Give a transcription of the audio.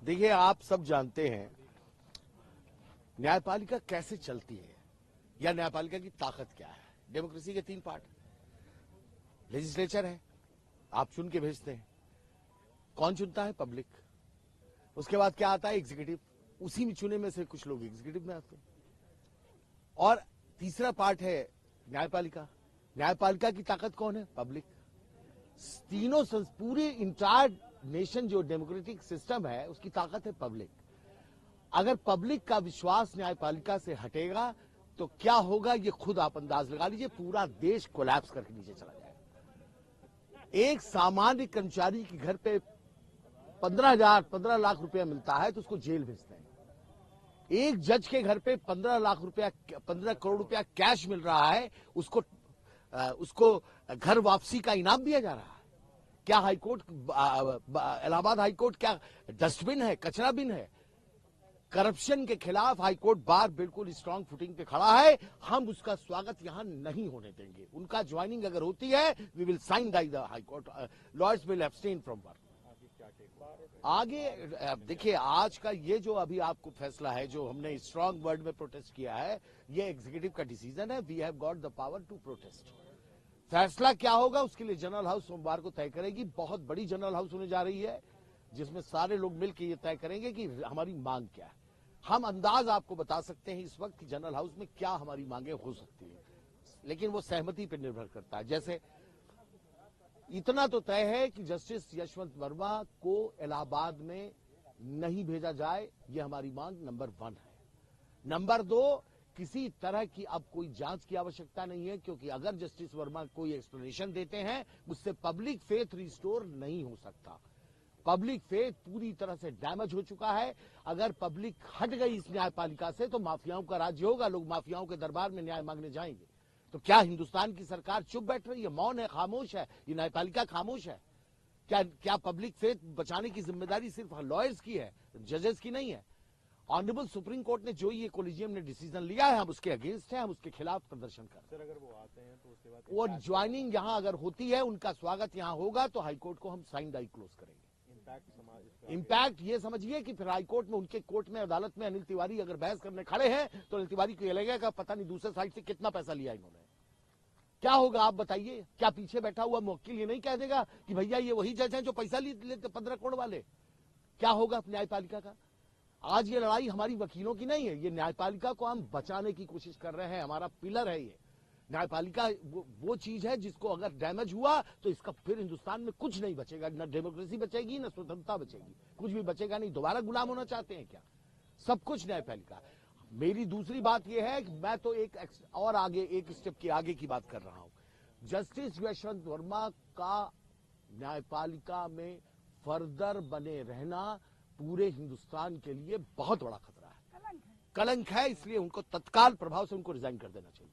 देखिए, आप सब जानते हैं न्यायपालिका कैसे चलती है या न्यायपालिका की ताकत क्या है। डेमोक्रेसी के 3 पार्ट, लेजिस्लेचर है, आप चुन के भेजते हैं। कौन चुनता है? पब्लिक। उसके बाद क्या आता है? एग्जीक्यूटिव। उसी में चुने में से कुछ लोग एग्जीक्यूटिव में आते हैं। और तीसरा पार्ट है न्यायपालिका। न्यायपालिका की ताकत कौन है? पब्लिक। तीनों पूरी इंटायर नेशन जो डेमोक्रेटिक सिस्टम है उसकी ताकत है पब्लिक। अगर पब्लिक का विश्वास न्यायपालिका से हटेगा तो क्या होगा ये खुद आप अंदाज लगा लीजिए। पूरा देश कोलैप्स करके नीचे चला जाएगा। एक सामान्य कर्मचारी के घर पे 15 लाख रुपया मिलता है तो उसको जेल भेजते हैं। एक जज के घर पे 15 करोड़ रुपया कैश मिल रहा है, उसको घर वापसी का इनाम दिया जा रहा है। क्या हाईकोर्ट, इलाहाबाद हाईकोर्ट क्या डस्टबिन है, कचरा बिन है? करप्शन के खिलाफ हाईकोर्ट बार बिल्कुल स्ट्रांग फुटिंग पे खड़ा है। हम उसका स्वागत यहां नहीं होने देंगे। उनका ज्वाइनिंग अगर होती है, we will sign the high court, lawyers will abstain from work. आगे देखिए, आज का ये जो अभी आपको फैसला है, जो हमने स्ट्रांग वर्ड में प्रोटेस्ट किया है, ये एग्जीक्यूटिव का डिसीजन है। We have got the power to protest. फैसला क्या होगा उसके लिए जनरल हाउस सोमवार को तय करेगी। बहुत बड़ी जनरल हाउस होने जा रही है जिसमें सारे लोग मिलकर ये तय करेंगे कि हमारी मांग क्या है। हम अंदाज आपको बता सकते हैं इस वक्त कि जनरल हाउस में क्या हमारी मांगे हो सकती है, लेकिन वो सहमति पर निर्भर करता है। जैसे इतना तो तय है कि जस्टिस यशवंत वर्मा को इलाहाबाद में नहीं भेजा जाए, ये हमारी मांग नंबर 1 है। नंबर 2, किसी तरह की अब कोई जांच की आवश्यकता नहीं है, क्योंकि अगर जस्टिस वर्मा कोई एक्सप्लेनेशन देते हैं उससे पब्लिक फेथ रिस्टोर नहीं हो सकता। पब्लिक फेथ पूरी तरह से डैमेज हो चुका है। अगर पब्लिक हट गई इस न्यायपालिका से तो माफियाओं का राज्य होगा। लोग माफियाओं के दरबार में न्याय मांगने जाएंगे। तो क्या हिंदुस्तान की सरकार चुप बैठ रही है, मौन है, खामोश है? ये न्यायपालिका खामोश है? क्या पब्लिक फेथ बचाने की जिम्मेदारी सिर्फ लॉयर्स की है, जजेस की नहीं है? ऑनरेबल सुप्रीम कोर्ट ने जो ये कोलिजियम ने डिसीजन लिया है, हम उसके अगेंस्ट हैं, हम उसके खिलाफ प्रदर्शन कर रहे हैं। अगर वो आते हैं तो उसके बाद वो ज्वाइनिंग यहां अगर होती है, उनका स्वागत यहां होगा तो हाईकोर्ट को हम साइन डाई क्लोज करेंगे। इम्पैक्ट ये समझिए कि फिर हाईकोर्ट में, उनके कोर्ट में, अदालत में अनिल तिवारी अगर बहस करने खड़े हैं तो अनिल तिवारी को यह लगेगा पता नहीं दूसरे साइड से कितना पैसा लिया इन्होंने। क्या होगा आप बताइए? क्या पीछे बैठा हुआ मुवक्किल ये नहीं कह देगा कि भैया ये वही जज हैं जो पैसा लेते 15 करोड़ वाले? क्या होगा न्यायपालिका का? आज ये लड़ाई हमारी वकीलों की नहीं है, ये न्यायपालिका को हम बचाने की कोशिश कर रहे हैं। हमारा पिलर है ये न्यायपालिका। वो चीज है जिसको अगर डैमेज हुआ तो इसका फिर हिंदुस्तान में कुछ नहीं बचेगा। न डेमोक्रेसी बचेगी, न स्वतंत्रता बचेगी, कुछ भी बचेगा नहीं। दोबारा गुलाम होना चाहते हैं क्या? सब कुछ न्यायपालिका। मेरी दूसरी बात यह है कि मैं तो एक और आगे, एक स्टेप की आगे की बात कर रहा हूं। जस्टिस यशवंत वर्मा का न्यायपालिका में फर्दर बने रहना पूरे हिंदुस्तान के लिए बहुत बड़ा खतरा है, कलंक है। इसलिए उनको तत्काल प्रभाव से उनको रिजाइन कर देना चाहिए।